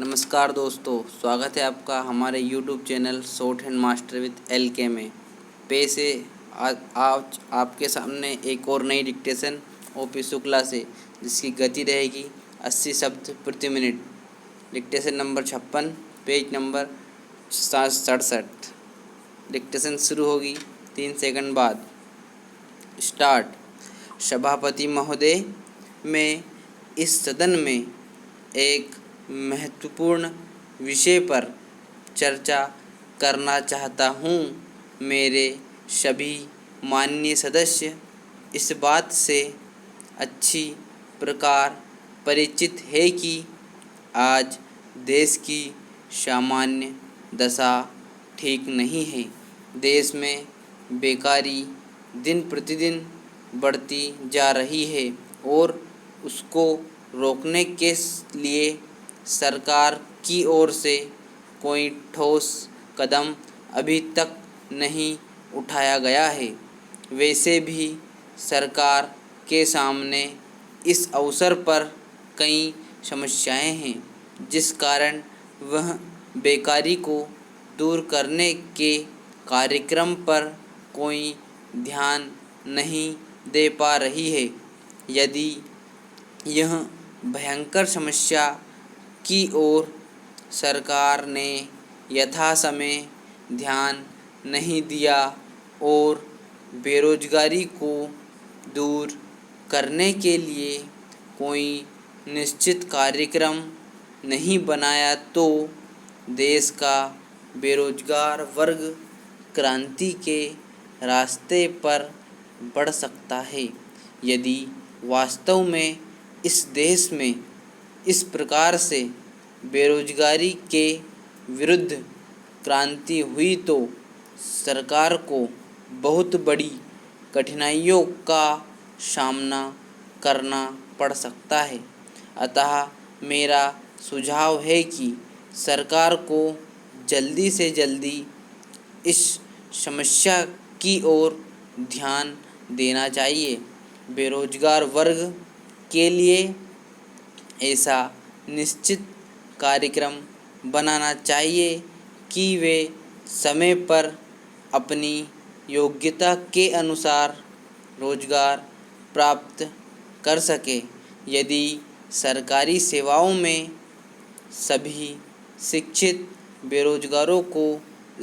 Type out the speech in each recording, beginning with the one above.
नमस्कार दोस्तों, स्वागत है आपका हमारे YouTube channel shorthand master with LK में। पेश है आज आपके सामने एक और नई डिक्टेशन ओपी शुक्ला से, जिसकी गति रहेगी 80 शब्द प्रति minute. Dictation number 56, page number 67। Dictation शुरू होगी 3 सेकंड बाद। स्टार्ट। सभापति महोदय, मैं इस सदन में एक महत्वपूर्ण विषय पर चर्चा करना चाहता हूँ। मेरे सभी माननीय सदस्य इस बात से अच्छी प्रकार परिचित है कि आज देश की सामान्य दशा ठीक नहीं है। देश में बेकारी दिन प्रतिदिन बढ़ती जा रही है और उसको रोकने के लिए सरकार की ओर से कोई ठोस कदम अभी तक नहीं उठाया गया है। वैसे भी सरकार के सामने इस अवसर पर कई समस्याएं हैं, जिस कारण वह बेकारी को दूर करने के कार्यक्रम पर कोई ध्यान नहीं दे पा रही है। यदि यह भयंकर समस्या की ओर सरकार ने यथासमय ध्यान नहीं दिया और बेरोजगारी को दूर करने के लिए कोई निश्चित कार्यक्रम नहीं बनाया, तो देश का बेरोजगार वर्ग क्रांति के रास्ते पर बढ़ सकता है। यदि वास्तव में इस देश में इस प्रकार से बेरोजगारी के विरुद्ध क्रांति हुई, तो सरकार को बहुत बड़ी कठिनाइयों का सामना करना पड़ सकता है। अतः मेरा सुझाव है कि सरकार को जल्दी से जल्दी इस समस्या की ओर ध्यान देना चाहिए। बेरोजगार वर्ग के लिए ऐसा निश्चित कार्यक्रम बनाना चाहिए कि वे समय पर अपनी योग्यता के अनुसार रोजगार प्राप्त कर सके। यदि सरकारी सेवाओं में सभी शिक्षित बेरोजगारों को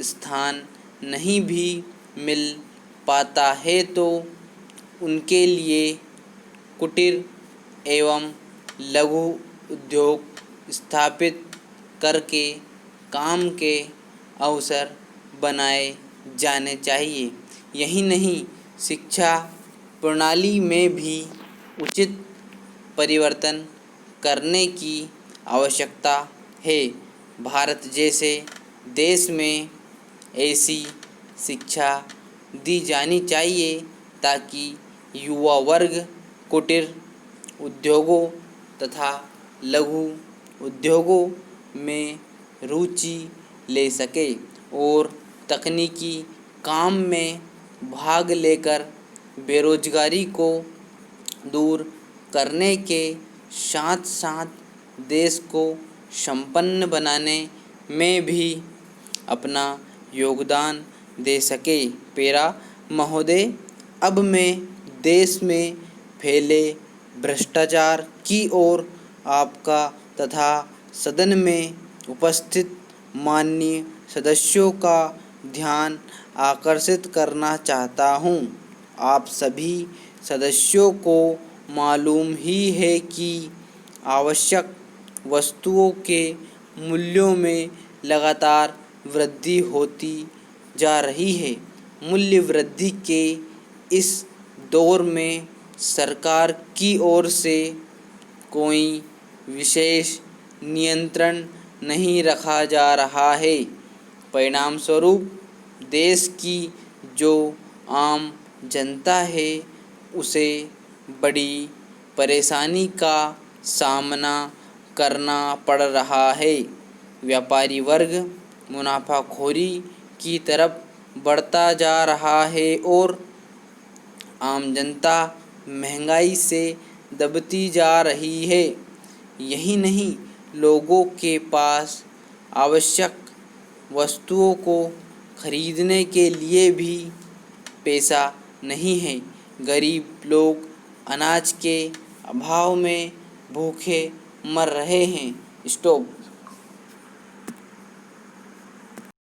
स्थान नहीं भी मिल पाता है, तो उनके लिए कुटीर एवं लघु उद्योग स्थापित करके काम के अवसर बनाए जाने चाहिए। यही नहीं, शिक्षा प्रणाली में भी उचित परिवर्तन करने की आवश्यकता है। भारत जैसे देश में ऐसी शिक्षा दी जानी चाहिए ताकि युवा वर्ग कुटीर उद्योगों तथा लघु उद्योगों में रुचि ले सके और तकनीकी काम में भाग लेकर बेरोजगारी को दूर करने के साथ साथ देश को संपन्न बनाने में भी अपना योगदान दे सके। पेरा महोदय, अब मैं देश में फैले भ्रष्टाचार की ओर आपका तथा सदन में उपस्थित माननीय सदस्यों का ध्यान आकर्षित करना चाहता हूँ। आप सभी सदस्यों को मालूम ही है कि आवश्यक वस्तुओं के मूल्यों में लगातार वृद्धि होती जा रही है। मूल्य वृद्धि के इस दौर में सरकार की ओर से कोई विशेष नियंत्रण नहीं रखा जा रहा है। परिणाम स्वरूप देश की जो आम जनता है, उसे बड़ी परेशानी का सामना करना पड़ रहा है। व्यापारी वर्ग मुनाफाखोरी की तरफ बढ़ता जा रहा है और आम जनता महंगाई से दबती जा रही है। यही नहीं, लोगों के पास आवश्यक वस्तुओं को खरीदने के लिए भी पैसा नहीं है। गरीब लोग अनाज के अभाव में भूखे मर रहे हैं। स्टॉप।